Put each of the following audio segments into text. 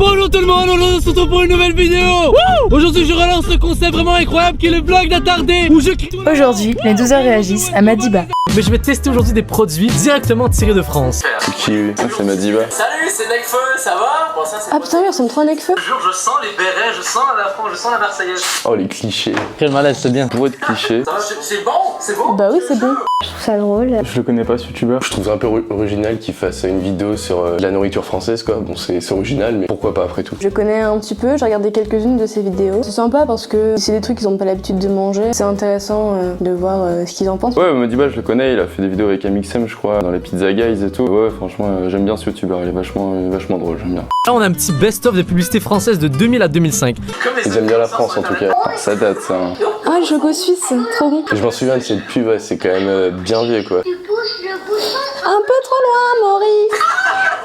Bonjour tout le monde, on se retrouve pour une nouvelle vidéo. Aujourd'hui je relance ce concept vraiment incroyable qui est le vlog d'attardé où je... Aujourd'hui, les 12 heures réagissent à Madiba. Mais je vais tester aujourd'hui des produits directement tirés de France. C'est qui lui? Ah, c'est Madiba. Salut, c'est Necfeu, ça va? Bon, ça c'est. Ah putain, il ressemble trop à Necfeu. Je jure, je sens les bérets, je sens la France, je sens la Marseillaise. Oh, les clichés. Quel malaise, c'est bien. Pour être cliché. Ça va, c'est bon? C'est bon? Bah oui, c'est bon. Je trouve ça drôle. Je le connais pas ce youtubeur. Je trouve ça un peu original qu'il fasse une vidéo sur la nourriture française, quoi. Bon, c'est original, mais pourquoi pas après tout? Je connais un petit peu, j'ai regardé quelques-unes de ses vidéos. C'est sympa parce que c'est des trucs qu'ils ont pas l'habitude de manger. C'est intéressant de voir ce qu'ils en pensent. Ouais, Madiba, je le connais, il a fait des vidéos avec Amixem, je crois, dans les Pizza Guys et tout. Ouais, franchement, j'aime bien ce youtubeur, il est vachement drôle, j'aime bien. Là on a un petit best-of des publicités françaises de 2000 à 2005. Ils aiment bien la France en tout cas. Ah, ça date, ça. Hein. Ah, le choco suisse, trop bon. Je m'en souviens de cette pub, ouais, c'est quand même bien vieux, quoi. Un peu trop loin, Maurice.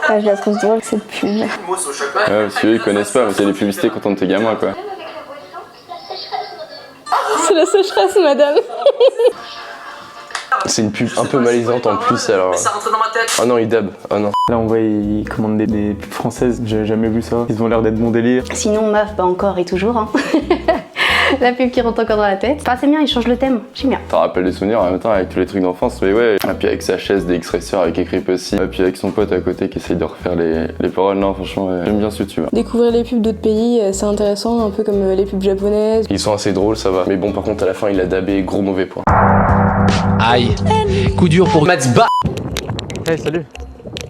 Ah, je la trouve drôle cette pub. Mousse au chocolat. Ouais, parce qu'eux, ils connaissent pas, mais c'est les publicités quand on était gamin, quoi. C'est la sécheresse, madame. C'est une pub un peu malaisante en plus, alors... Mais ça rentre dans ma tête. Oh non, il dab, oh non. Là, on voit, ils commandent des pubs françaises, j'ai jamais vu ça. Ils ont l'air d'être bon délire. Sinon, meuf, pas encore et toujours. Hein. La pub qui rentre encore dans la tête. Enfin, c'est bien, il change le thème. J'aime bien. Ça rappelle des souvenirs en même temps avec tous les trucs d'enfance, mais ouais. Et puis avec sa chaise des X-Racer avec Ecrip aussi. Et puis avec son pote à côté qui essaye de refaire les paroles. Non, franchement, ouais, j'aime bien ce youtubeur. Découvrir les pubs d'autres pays, c'est intéressant, un peu comme les pubs japonaises. Ils sont assez drôles, ça va. Mais bon, par contre, à la fin, il a dabé, gros mauvais point. Aïe, coup dur pour Madiba. Hey salut,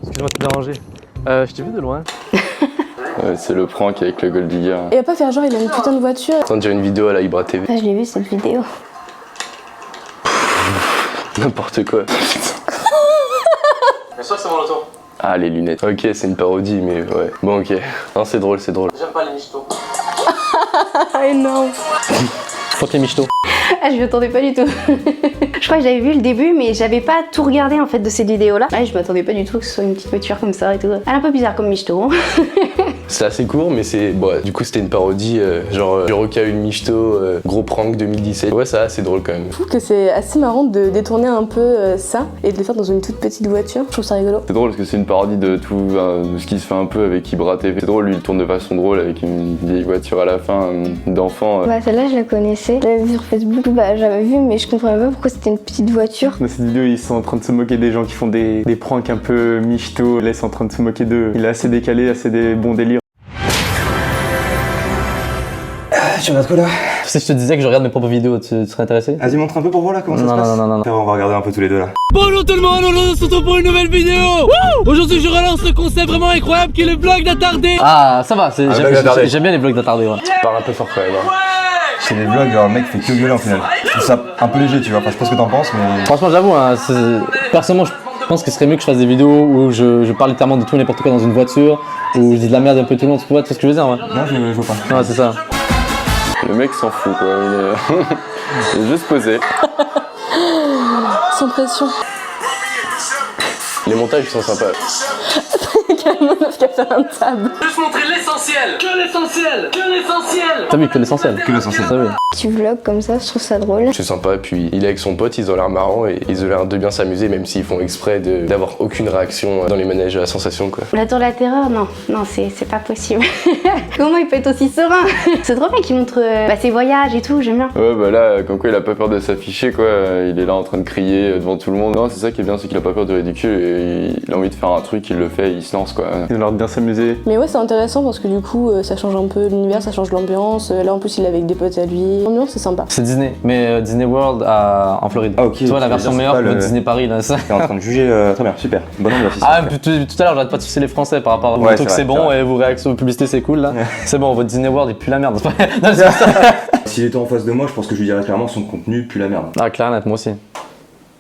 excuse-moi de te déranger. Je t'ai vu de loin. Ouais, c'est le prank avec le Gold Digger. Et va pas faire genre, il a une putain de voiture. On dirait une vidéo à la Ibra TV. Ah, je l'ai vu cette vidéo. N'importe quoi. Mais soit c'est mon auto. Ah, les lunettes. Ok, c'est une parodie, mais ouais. Bon, ok. Non, c'est drôle, c'est drôle. J'aime pas les michtos. Ah, énorme. Fuck les michtos. Ah, je m'y attendais pas du tout. Je crois que j'avais vu le début, mais j'avais pas tout regardé en fait de cette vidéo-là. Ah, je m'attendais pas du tout que ce soit une petite voiture comme ça et tout. Elle est un peu bizarre comme michto. Hein. C'est assez court, mais c'est... Bon, du coup, c'était une parodie, genre du Roca une michto, gros prank 2017. Ouais, ça, c'est drôle quand même. Je trouve que c'est assez marrant de détourner un peu ça et de le faire dans une toute petite voiture. Je trouve ça rigolo. C'est drôle parce que c'est une parodie de tout de ce qui se fait un peu avec Ibra TV. C'est drôle, lui il tourne de façon drôle avec une vieille voiture à la fin d'enfant. Bah celle-là je la connaissais, j'avais vu sur Facebook, bah j'avais vu mais je comprenais pas pourquoi c'était une petite voiture. Dans cette vidéo ils sont en train de se moquer des gens qui font des pranks un peu michto. Là ils sont en train de se moquer d'eux. Il est assez décalé, assez des bons délires. Tu regardes quoi là? Si je te disais que je regarde mes propres vidéos, tu serais intéressé? Vas-y montre un peu pour voir là comment ça se passe. Non. On va regarder un peu tous les deux là. Bonjour tout le monde, on se retrouve pour une nouvelle vidéo. Aujourd'hui je relance ce concept vraiment incroyable qui est le vlog d'attardé. Ah ça va, j'aime bien les vlogs d'attardé. Ouais. Tu parles un peu fort quand même. Hein. C'est des vlogs genre le mec fait que gueuler en final. Je trouve ça un peu léger tu vois, enfin je sais pas ce que t'en penses mais... Franchement j'avoue, hein, personnellement je pense que ce serait mieux que je fasse des vidéos où je parle littéralement de tout et n'importe quoi dans une voiture, où je dis de la merde un peu tout le monde, tu vois ce que je veux dire? Ouais. Non je vois pas. Ouais c'est ça. Le mec s'en fout quoi, il est juste posé. Sans pression. Les montages sont sympas. Carrément meuf qui a fait un tab. Juste montrer l'essentiel. Que l'essentiel. Que l'essentiel. T'as vu que l'essentiel? Que l'essentiel. T'as vu? Tu vlogs comme ça, je trouve ça drôle. C'est sympa, puis il est avec son pote, ils ont l'air marrants et ils ont l'air de bien s'amuser, même s'ils font exprès d'avoir aucune réaction dans les manèges à la sensation quoi. La tour de la terreur, non, c'est pas possible. Comment il peut être aussi serein? C'est trop bien qu'il montre ses voyages et tout, j'aime bien. Ouais bah là, comme quoi il a pas peur de s'afficher quoi, il est là en train de crier devant tout le monde. Non c'est ça qui est bien, c'est qu'il a pas peur du ridicule et il a envie de faire un truc, il le fait, il se lance quoi. Ils ont l'air de bien s'amuser. Mais ouais c'est intéressant parce que du coup ça change un peu l'univers, ça change l'ambiance. Là en plus il est avec des potes à lui. L'ambiance c'est sympa. C'est Disney, mais Disney World en Floride. Ah ok. Tu vois la version meilleure que Disney Paris là. T'es en train de juger, très bien, super. Bonne ambiance ici. Ah tout à l'heure j'arrête pas de sucer les Français par rapport à Ouais, votre truc c'est c'est vrai, bon c'est et vos réactions aux publicités c'est cool là. C'est bon, votre Disney World il pue la merde. Non, c'est pas ça. S'il était en face de moi, je pense que je lui dirais clairement son contenu pue la merde. Ah clair net, moi aussi.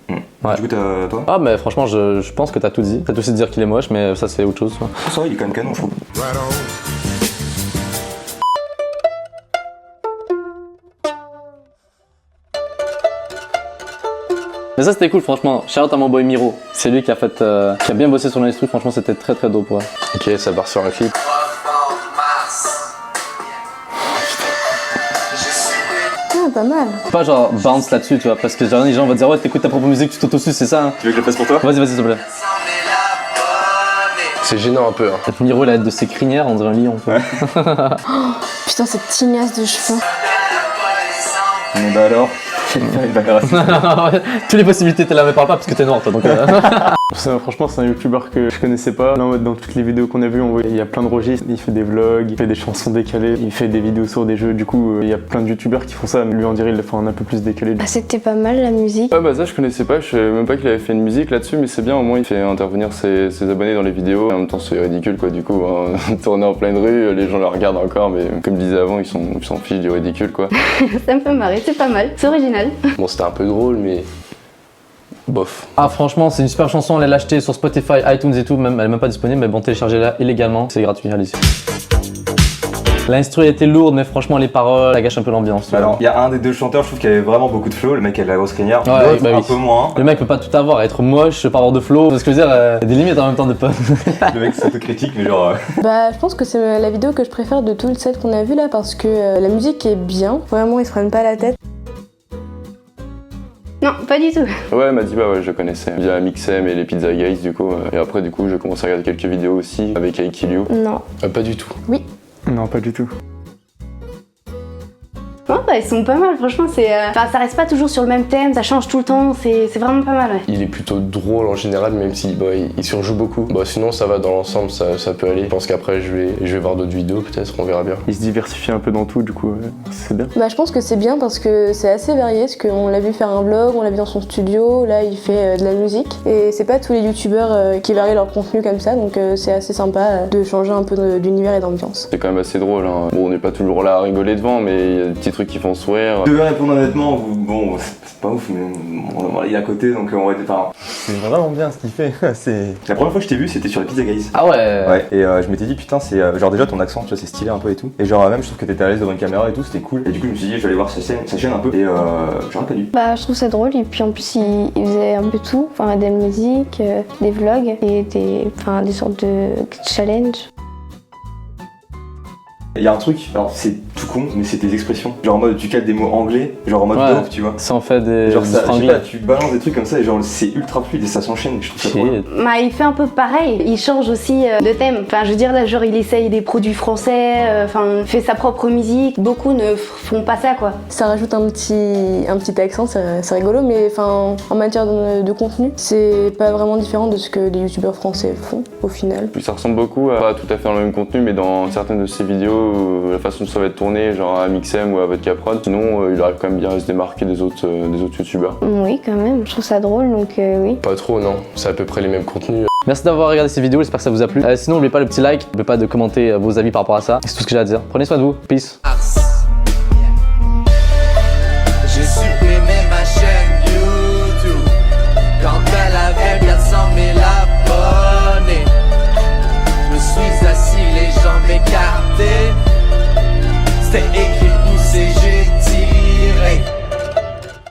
Ouais. Du coup toi? Ah mais franchement je pense que t'as tout dit. T'as tout aussi de dire qu'il est moche mais ça c'est autre chose. Quoi. Ça va, il est quand même canon je trouve. Mais ça c'était cool franchement, shout out à mon boy Miro. C'est lui qui a fait, qui a bien bossé sur l'instru, franchement c'était très dope ouais. Ok, ça part sur un clip. Ah pas mal. Pas genre bounce là-dessus tu vois, parce que genre les gens vont dire ouais t'écoutes ta propre musique, tu t'auto-suces, c'est ça hein. Tu veux que je le fasse pour toi? Vas-y s'il te plaît. C'est gênant un peu. Hein. Ton Miro, il a l'aide de ses crinières, on dirait un lion. Putain, cette tignasse de cheveux. Bon bah alors, il va faire raciste. Toutes les possibilités t'es là, mais parle pas parce que t'es noir toi donc. Franchement, c'est un youtubeur que je connaissais pas. Là, en mode, dans toutes les vidéos qu'on a vues, on voit il y a plein de registres. Il fait des vlogs, il fait des chansons décalées, il fait des vidéos sur des jeux. Du coup, il y a plein de youtubeurs qui font ça. Mais lui, on dirait, il le fait un peu plus décalé. Bah, c'était pas mal la musique. Ah bah ça je connaissais pas, je savais même pas qu'il avait fait une musique là-dessus, mais c'est bien, au moins il fait intervenir ses abonnés dans les vidéos. En même temps c'est ridicule quoi, du coup, hein, tourner en pleine rue, les gens le regardent encore, mais comme je disais avant, ils s'en fichent du ridicule quoi. Ça me fait marrer, c'est pas mal, c'est original. Bon, c'était un peu drôle, mais bof. Ah franchement c'est une super chanson, allez l'acheter sur Spotify, iTunes et tout, même, elle est même pas disponible, mais bon téléchargez-la illégalement, c'est gratuit, allez-y. L'instru était lourde, mais franchement les paroles, ça gâche un peu l'ambiance. Alors, il y a un des deux chanteurs, je trouve qu'il avait vraiment beaucoup de flow. Le mec, il a la grosse crinière. Ouais, L'autre, bah un oui. peu moins. Le mec peut pas tout avoir, être moche, pas avoir de flow, parce que je veux dire, il y a des limites en même temps de pas. Le mec s'autocritique, mais genre. Bah, je pense que c'est la vidéo que je préfère de tout le set qu'on a vu là parce que la musique est bien. Vraiment, ils se prennent pas la tête. Non, pas du tout. Ouais, Madiba, ouais, je connaissais via Mixem et les Pizza Guys du coup. Et après du coup j'ai commencé à regarder quelques vidéos aussi avec Aikiliu. Non. Pas du tout. Non, pas du tout. Ouais, bah, ils sont pas mal, franchement, c'est. Enfin, ça reste pas toujours sur le même thème, ça change tout le temps, c'est vraiment pas mal, ouais. Il est plutôt drôle en général, même si bah, il surjoue beaucoup. Bah, sinon, ça va dans l'ensemble, ça peut aller. Je pense qu'après, je vais voir d'autres vidéos, peut-être, on verra bien. Il se diversifie un peu dans tout, du coup, c'est bien. Bah, je pense que c'est bien parce que c'est assez varié, parce qu'on l'a vu faire un vlog, on l'a vu dans son studio, là il fait de la musique. Et c'est pas tous les youtubeurs qui varient leur contenu comme ça, donc c'est assez sympa de changer un peu d'univers et d'ambiance. C'est quand même assez drôle, hein. Bon, on n'est pas toujours là à rigoler devant, mais il y a des petits trucs qui font sourire. Je devais répondre honnêtement, bon, c'est pas ouf, mais il est à côté, donc on va être. Enfin, c'est vraiment bien ce qu'il fait. C'est. La première fois que je t'ai vu, c'était sur les Pizza Guys. Ah ouais. Ouais, et je m'étais dit, putain, c'est. Genre, déjà ton accent, tu vois, c'est stylé un peu et tout. Et genre, même, je trouve que t'étais à l'aise devant une caméra et tout, c'était cool. Et du coup, je me suis dit, je vais aller voir sa chaîne un peu. Et j'aurais pas dû. Bah, je trouve ça drôle et puis en plus il faisait un peu tout, enfin de la musique, des vlogs et des sortes de challenge. Il y a un truc, alors c'est tout con, mais c'est tes expressions. Genre en mode tu cales des mots anglais, genre en mode Ouais. dope, tu vois. Ça en fait des Genre ça, je sais franglais. pas, tu balances des trucs comme ça et genre c'est ultra fluide et ça s'enchaîne, je trouve ça drôle. Bah, il fait un peu pareil, il change aussi de thème. Enfin, je veux dire, là, genre, il essaye des produits français, enfin, fait sa propre musique. Beaucoup ne font pas ça, quoi. Ça rajoute un petit accent, c'est rigolo, mais enfin, en matière de contenu, c'est pas vraiment différent de ce que les youtubeurs français font au final. Puis ça ressemble beaucoup à pas tout à fait dans le même contenu, mais dans certaines de ses vidéos, la façon dont ça va être tourné, genre à Mixem ou à Vodka Prod, sinon il arrive quand même bien à se démarquer des autres youtubeurs. Oui, quand même, je trouve ça drôle donc oui. Pas trop, non. C'est à peu près les mêmes contenus. Merci d'avoir regardé cette vidéo, j'espère que ça vous a plu. Sinon n'oubliez pas le petit like, n'oubliez pas de commenter vos avis par rapport à ça. C'est tout ce que j'ai à dire. Prenez soin de vous, peace.